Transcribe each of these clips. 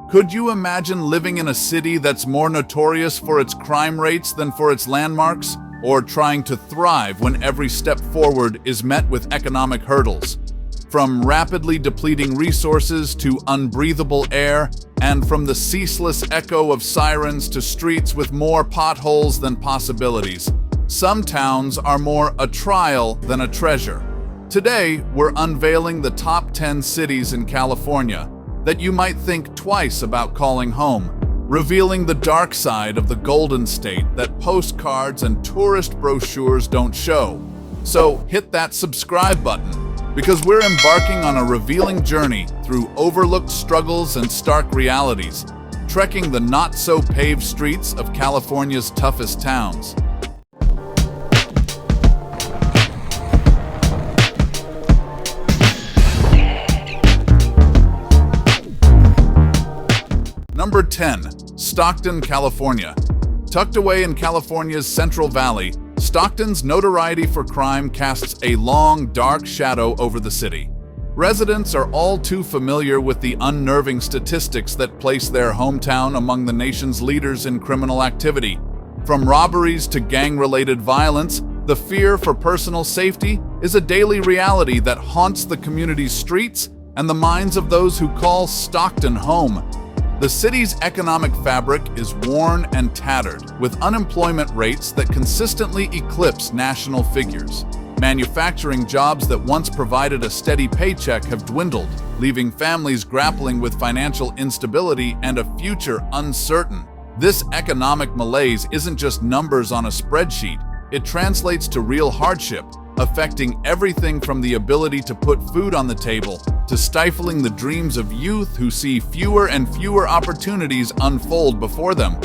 Could you imagine living in a city that's more notorious for its crime rates than for its landmarks? Or trying to thrive when every step forward is met with economic hurdles? From rapidly depleting resources to unbreathable air, and from the ceaseless echo of sirens to streets with more potholes than possibilities, some towns are more a trial than a treasure. Today, we're unveiling the top 10 cities in California that you might think twice about calling home, revealing the dark side of the Golden State that postcards and tourist brochures don't show. So hit that subscribe button, because we're embarking on a revealing journey through overlooked struggles and stark realities, trekking the not-so-paved streets of California's toughest towns. Number 10. Stockton, California. Tucked away in California's Central Valley, Stockton's notoriety for crime casts a long, dark shadow over the city. Residents are all too familiar with the unnerving statistics that place their hometown among the nation's leaders in criminal activity. From robberies to gang-related violence, the fear for personal safety is a daily reality that haunts the community's streets and the minds of those who call Stockton home. The city's economic fabric is worn and tattered, with unemployment rates that consistently eclipse national figures. Manufacturing jobs that once provided a steady paycheck have dwindled, leaving families grappling with financial instability and a future uncertain. This economic malaise isn't just numbers on a spreadsheet. It translates to real hardship, affecting everything from the ability to put food on the table to stifling the dreams of youth who see fewer and fewer opportunities unfold before them.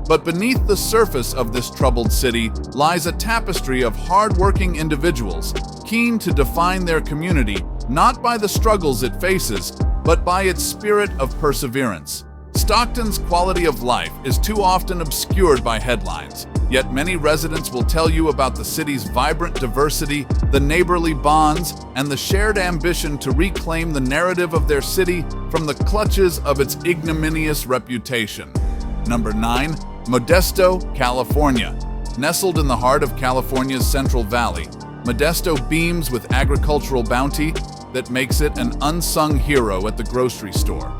But beneath the surface of this troubled city lies a tapestry of hard-working individuals, keen to define their community not by the struggles it faces, but by its spirit of perseverance. Stockton's quality of life is too often obscured by headlines, yet many residents will tell you about the city's vibrant diversity, the neighborly bonds, and the shared ambition to reclaim the narrative of their city from the clutches of its ignominious reputation. Number 9. Modesto, California. Nestled in the heart of California's Central Valley, Modesto beams with agricultural bounty that makes it an unsung hero at the grocery store.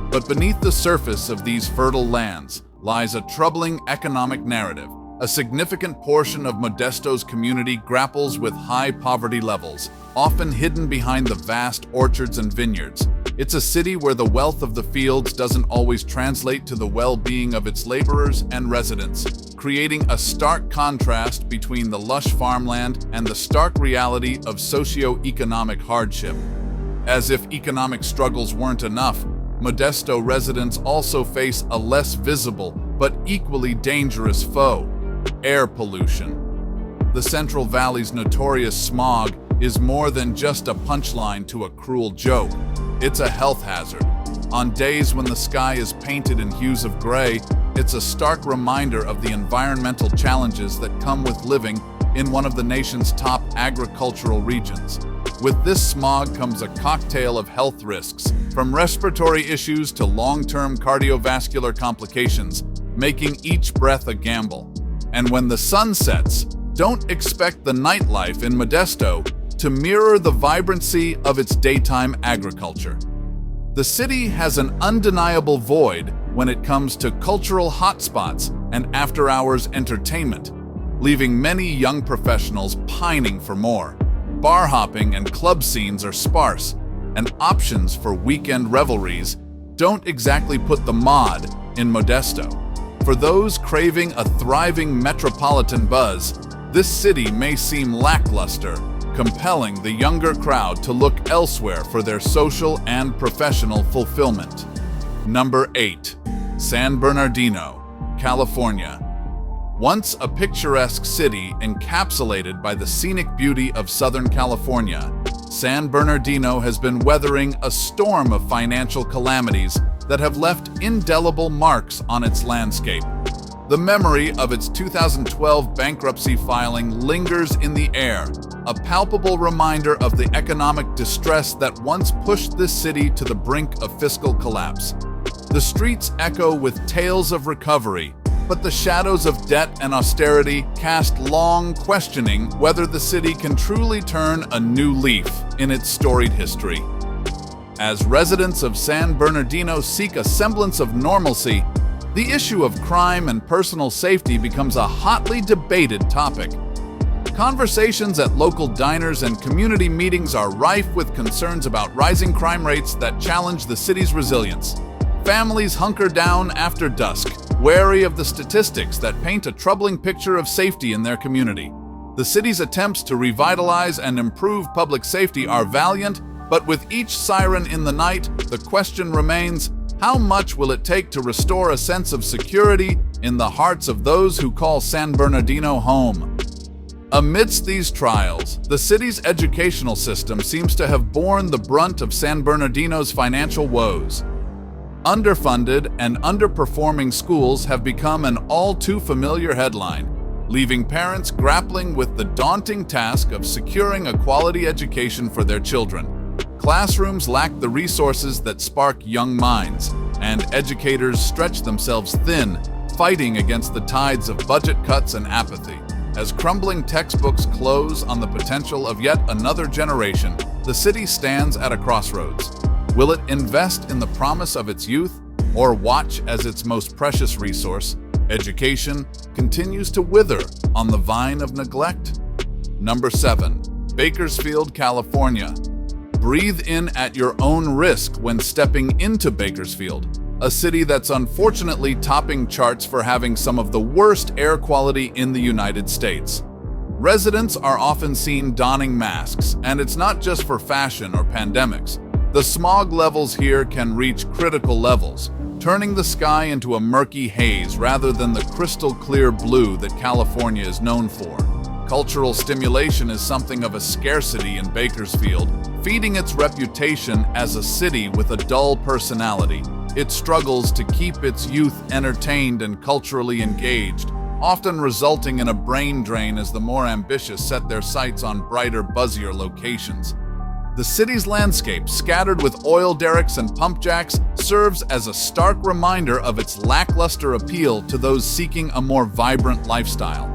But beneath the surface of these fertile lands lies a troubling economic narrative. A significant portion of Modesto's community grapples with high poverty levels, often hidden behind the vast orchards and vineyards. It's a city where the wealth of the fields doesn't always translate to the well-being of its laborers and residents, creating a stark contrast between the lush farmland and the stark reality of socio-economic hardship. As if economic struggles weren't enough, Modesto residents also face a less visible but equally dangerous foe: air pollution. The Central Valley's notorious smog is more than just a punchline to a cruel joke. It's a health hazard. On days when the sky is painted in hues of gray, it's a stark reminder of the environmental challenges that come with living in one of the nation's top agricultural regions. With this smog comes a cocktail of health risks, from respiratory issues to long-term cardiovascular complications, making each breath a gamble. And when the sun sets, don't expect the nightlife in Modesto to mirror the vibrancy of its daytime agriculture. The city has an undeniable void when it comes to cultural hotspots and after-hours entertainment, leaving many young professionals pining for more. Bar hopping and club scenes are sparse, and options for weekend revelries don't exactly put the mod in Modesto. For those craving a thriving metropolitan buzz, this city may seem lackluster, compelling the younger crowd to look elsewhere for their social and professional fulfillment. Number 8. San Bernardino, California. Once a picturesque city encapsulated by the scenic beauty of Southern California, San Bernardino has been weathering a storm of financial calamities that have left indelible marks on its landscape. The memory of its 2012 bankruptcy filing lingers in the air, a palpable reminder of the economic distress that once pushed this city to the brink of fiscal collapse. The streets echo with tales of recovery, but the shadows of debt and austerity cast long questioning whether the city can truly turn a new leaf in its storied history. As residents of San Bernardino seek a semblance of normalcy, the issue of crime and personal safety becomes a hotly debated topic. Conversations at local diners and community meetings are rife with concerns about rising crime rates that challenge the city's resilience. Families hunker down after dusk, wary of the statistics that paint a troubling picture of safety in their community. The city's attempts to revitalize and improve public safety are valiant, but with each siren in the night, the question remains, how much will it take to restore a sense of security in the hearts of those who call San Bernardino home? Amidst these trials, the city's educational system seems to have borne the brunt of San Bernardino's financial woes. Underfunded and underperforming schools have become an all-too-familiar headline, leaving parents grappling with the daunting task of securing a quality education for their children. Classrooms lack the resources that spark young minds, and educators stretch themselves thin, fighting against the tides of budget cuts and apathy. As crumbling textbooks close on the potential of yet another generation, the city stands at a crossroads. Will it invest in the promise of its youth, or watch as its most precious resource, education, continues to wither on the vine of neglect? Number 7. Bakersfield, California. Breathe in at your own risk when stepping into Bakersfield, a city that's unfortunately topping charts for having some of the worst air quality in the United States. Residents are often seen donning masks, and it's not just for fashion or pandemics. The smog levels here can reach critical levels, turning the sky into a murky haze rather than the crystal-clear blue that California is known for. Cultural stimulation is something of a scarcity in Bakersfield, feeding its reputation as a city with a dull personality. It struggles to keep its youth entertained and culturally engaged, often resulting in a brain drain as the more ambitious set their sights on brighter, buzzier locations. The city's landscape, scattered with oil derricks and pump jacks, serves as a stark reminder of its lackluster appeal to those seeking a more vibrant lifestyle.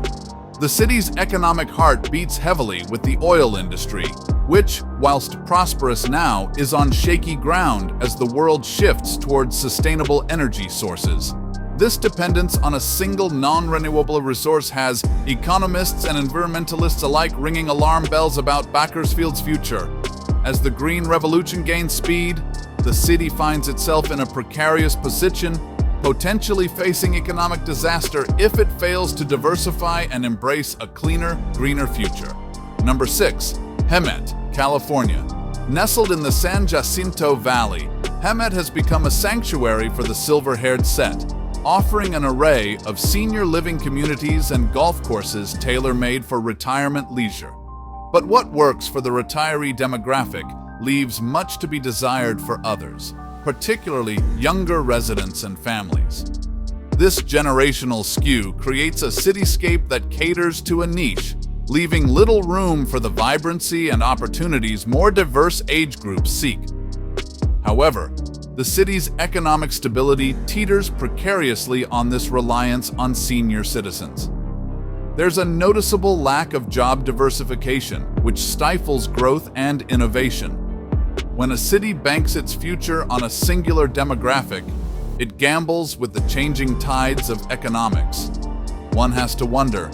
The city's economic heart beats heavily with the oil industry, which, whilst prosperous now, is on shaky ground as the world shifts towards sustainable energy sources. This dependence on a single non-renewable resource has economists and environmentalists alike ringing alarm bells about Bakersfield's future. As the green revolution gains speed, the city finds itself in a precarious position, potentially facing economic disaster if it fails to diversify and embrace a cleaner, greener future. Number 6. Hemet, California. Nestled in the San Jacinto Valley, Hemet has become a sanctuary for the silver-haired set, offering an array of senior living communities and golf courses tailor-made for retirement leisure. But what works for the retiree demographic leaves much to be desired for others, particularly younger residents and families. This generational skew creates a cityscape that caters to a niche, leaving little room for the vibrancy and opportunities more diverse age groups seek. However, the city's economic stability teeters precariously on this reliance on senior citizens. There's a noticeable lack of job diversification, which stifles growth and innovation. When a city banks its future on a singular demographic, it gambles with the changing tides of economics. One has to wonder,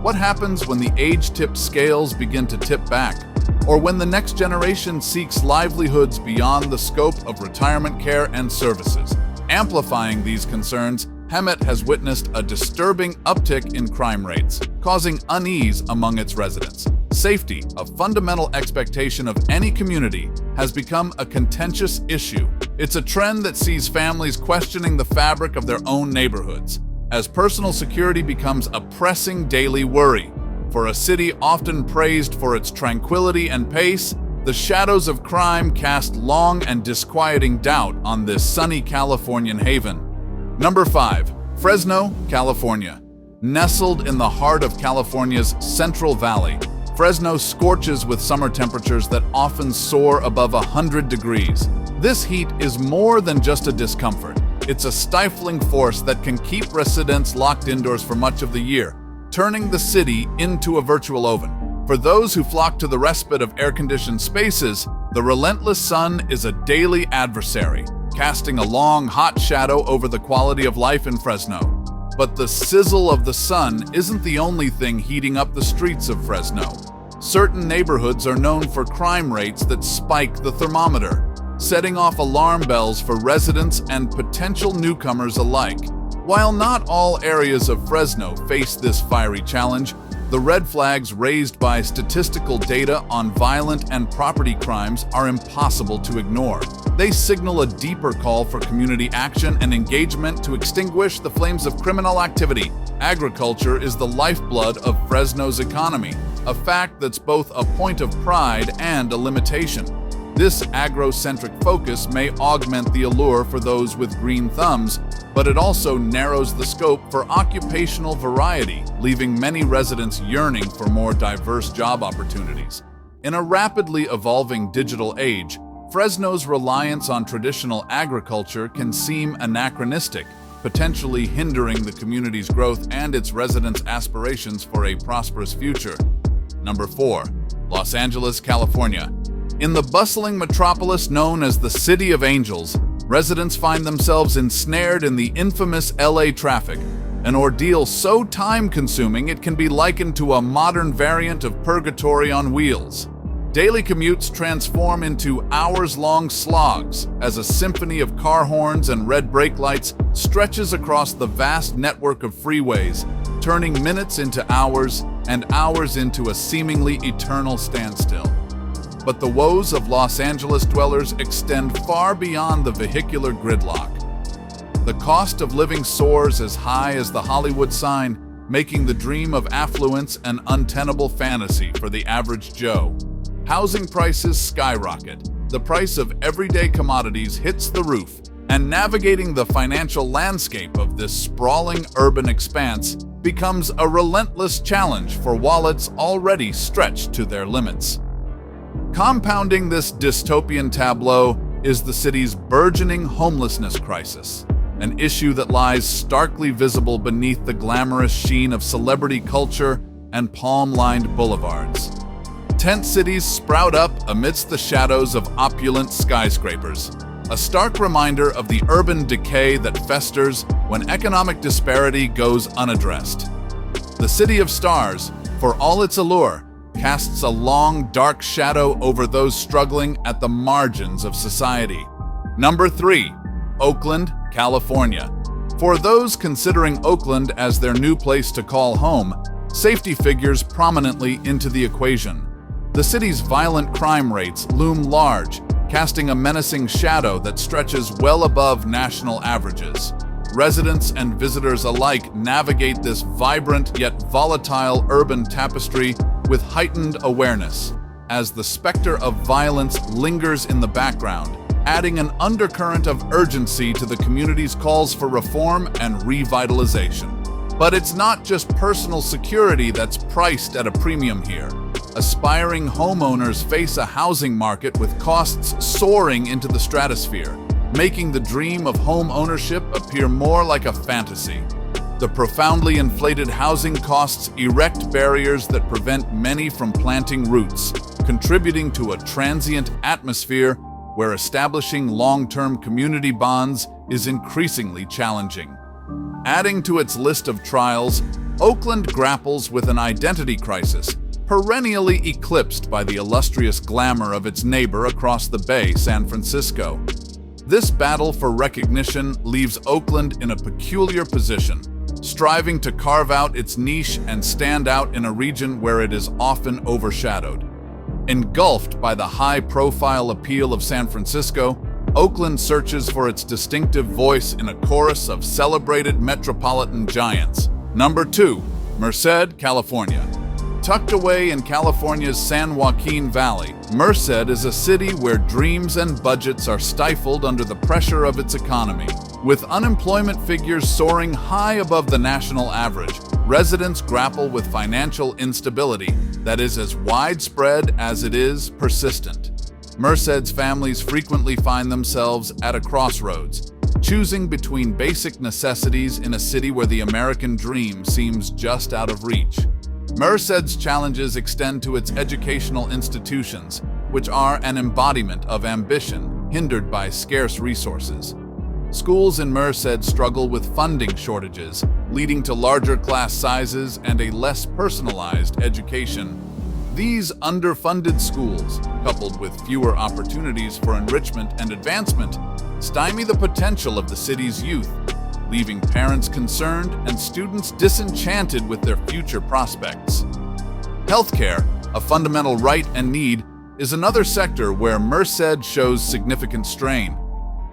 what happens when the age-tipped scales begin to tip back, or when the next generation seeks livelihoods beyond the scope of retirement care and services? Amplifying these concerns, Hemet has witnessed a disturbing uptick in crime rates, causing unease among its residents. Safety, a fundamental expectation of any community, has become a contentious issue. It's a trend that sees families questioning the fabric of their own neighborhoods, as personal security becomes a pressing daily worry. For a city often praised for its tranquility and pace, the shadows of crime cast long and disquieting doubt on this sunny Californian haven. Number 5. Fresno, California. Nestled in the heart of California's Central Valley, Fresno scorches with summer temperatures that often soar above 100 degrees. This heat is more than just a discomfort. It's a stifling force that can keep residents locked indoors for much of the year, turning the city into a virtual oven. For those who flock to the respite of air-conditioned spaces, the relentless sun is a daily adversary, casting a long, hot shadow over the quality of life in Fresno. But the sizzle of the sun isn't the only thing heating up the streets of Fresno. Certain neighborhoods are known for crime rates that spike the thermometer, setting off alarm bells for residents and potential newcomers alike. While not all areas of Fresno face this fiery challenge, the red flags raised by statistical data on violent and property crimes are impossible to ignore. They signal a deeper call for community action and engagement to extinguish the flames of criminal activity. Agriculture is the lifeblood of Fresno's economy, a fact that's both a point of pride and a limitation. This agro-centric focus may augment the allure for those with green thumbs, but it also narrows the scope for occupational variety, leaving many residents yearning for more diverse job opportunities. In a rapidly evolving digital age, Fresno's reliance on traditional agriculture can seem anachronistic, potentially hindering the community's growth and its residents' aspirations for a prosperous future. Number 4. Los Angeles, California. In the bustling metropolis known as the City of Angels, residents find themselves ensnared in the infamous LA traffic, an ordeal so time-consuming it can be likened to a modern variant of purgatory on wheels. Daily commutes transform into hours-long slogs as a symphony of car horns and red brake lights stretches across the vast network of freeways, turning minutes into hours and hours into a seemingly eternal standstill. But the woes of Los Angeles dwellers extend far beyond the vehicular gridlock. The cost of living soars as high as the Hollywood sign, making the dream of affluence an untenable fantasy for the average Joe. Housing prices skyrocket, the price of everyday commodities hits the roof, and navigating the financial landscape of this sprawling urban expanse becomes a relentless challenge for wallets already stretched to their limits. Compounding this dystopian tableau is the city's burgeoning homelessness crisis, an issue that lies starkly visible beneath the glamorous sheen of celebrity culture and palm-lined boulevards. Tent cities sprout up amidst the shadows of opulent skyscrapers, a stark reminder of the urban decay that festers when economic disparity goes unaddressed. The City of Stars, for all its allure, casts a long, dark shadow over those struggling at the margins of society. Number 3. Oakland, California. For those considering Oakland as their new place to call home, safety figures prominently into the equation. The city's violent crime rates loom large, casting a menacing shadow that stretches well above national averages. Residents and visitors alike navigate this vibrant yet volatile urban tapestry with heightened awareness, as the specter of violence lingers in the background, adding an undercurrent of urgency to the community's calls for reform and revitalization. But it's not just personal security that's priced at a premium here. Aspiring homeowners face a housing market with costs soaring into the stratosphere, making the dream of home ownership appear more like a fantasy. The profoundly inflated housing costs erect barriers that prevent many from planting roots, contributing to a transient atmosphere where establishing long-term community bonds is increasingly challenging. Adding to its list of trials, Oakland grapples with an identity crisis, perennially eclipsed by the illustrious glamour of its neighbor across the bay, San Francisco. This battle for recognition leaves Oakland in a peculiar position, striving to carve out its niche and stand out in a region where it is often overshadowed. Engulfed by the high-profile appeal of San Francisco, Oakland searches for its distinctive voice in a chorus of celebrated metropolitan giants. Number 2. Merced, California. Tucked away in California's San Joaquin Valley, Merced is a city where dreams and budgets are stifled under the pressure of its economy. With unemployment figures soaring high above the national average, residents grapple with financial instability that is as widespread as it is persistent. Merced's families frequently find themselves at a crossroads, choosing between basic necessities in a city where the American dream seems just out of reach. Merced's challenges extend to its educational institutions, which are an embodiment of ambition, hindered by scarce resources. Schools in Merced struggle with funding shortages, leading to larger class sizes and a less personalized education. These underfunded schools, coupled with fewer opportunities for enrichment and advancement, stymie the potential of the city's youth, leaving parents concerned and students disenchanted with their future prospects. Healthcare, a fundamental right and need, is another sector where Merced shows significant strain.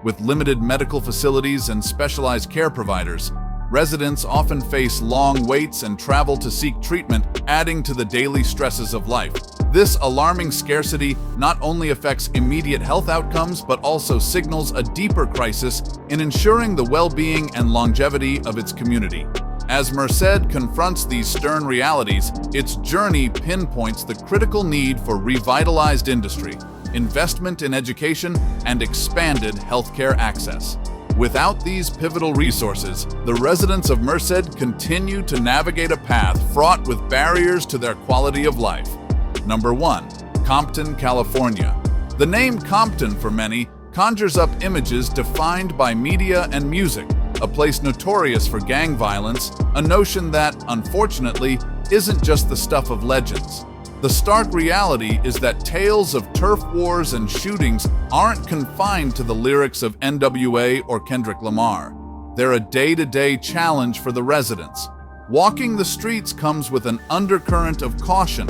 With limited medical facilities and specialized care providers, residents often face long waits and travel to seek treatment, adding to the daily stresses of life. This alarming scarcity not only affects immediate health outcomes but also signals a deeper crisis in ensuring the well-being and longevity of its community. As Merced confronts these stern realities, its journey pinpoints the critical need for revitalized industry, investment in education, and expanded healthcare access. Without these pivotal resources, the residents of Merced continue to navigate a path fraught with barriers to their quality of life. Number 1. Compton, California. The name Compton, for many, conjures up images defined by media and music, a place notorious for gang violence, a notion that, unfortunately, isn't just the stuff of legends. The stark reality is that tales of turf wars and shootings aren't confined to the lyrics of NWA or Kendrick Lamar. They're a day-to-day challenge for the residents. Walking the streets comes with an undercurrent of caution,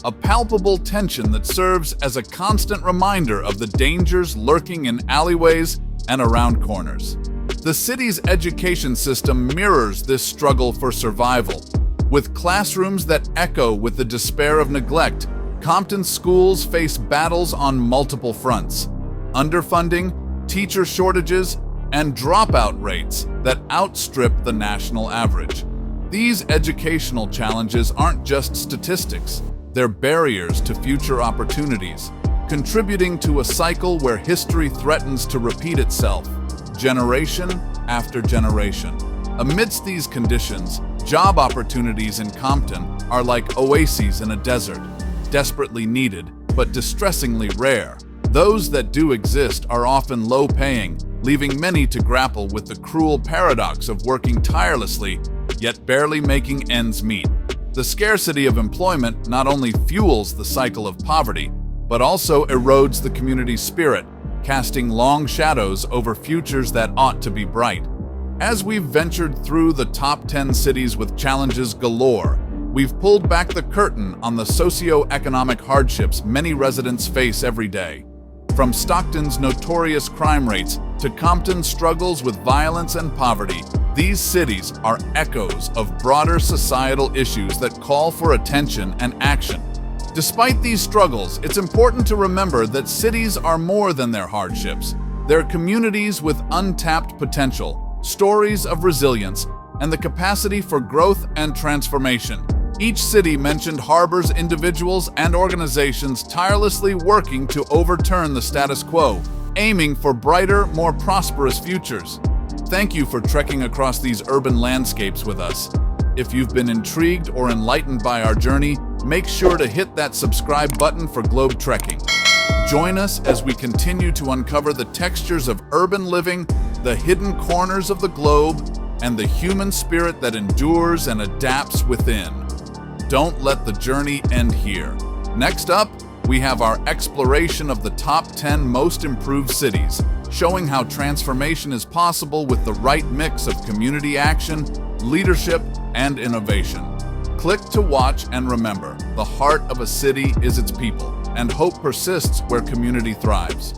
a palpable tension that serves as a constant reminder of the dangers lurking in alleyways and around corners. The city's education system mirrors this struggle for survival. With classrooms that echo with the despair of neglect, Compton's schools face battles on multiple fronts: underfunding, teacher shortages, and dropout rates that outstrip the national average. These educational challenges aren't just statistics, they're barriers to future opportunities, contributing to a cycle where history threatens to repeat itself, generation after generation. Amidst these conditions, job opportunities in Compton are like oases in a desert, desperately needed, but distressingly rare. Those that do exist are often low-paying, leaving many to grapple with the cruel paradox of working tirelessly, yet barely making ends meet. The scarcity of employment not only fuels the cycle of poverty, but also erodes the community's spirit, casting long shadows over futures that ought to be bright. As we've ventured through the top 10 cities with challenges galore, we've pulled back the curtain on the socio-economic hardships many residents face every day. From Stockton's notorious crime rates to Compton's struggles with violence and poverty, these cities are echoes of broader societal issues that call for attention and action. Despite these struggles, it's important to remember that cities are more than their hardships. They're communities with untapped potential, stories of resilience, and the capacity for growth and transformation. Each city mentioned harbors individuals and organizations tirelessly working to overturn the status quo, aiming for brighter, more prosperous futures. Thank you for trekking across these urban landscapes with us. If you've been intrigued or enlightened by our journey, make sure to hit that subscribe button for Globe Trekking. Join us as we continue to uncover the textures of urban living, the hidden corners of the globe, and the human spirit that endures and adapts within. Don't let the journey end here. Next up, we have our exploration of the top 10 most improved cities, showing how transformation is possible with the right mix of community action, leadership, and innovation. Click to watch and remember, the heart of a city is its people, and hope persists where community thrives.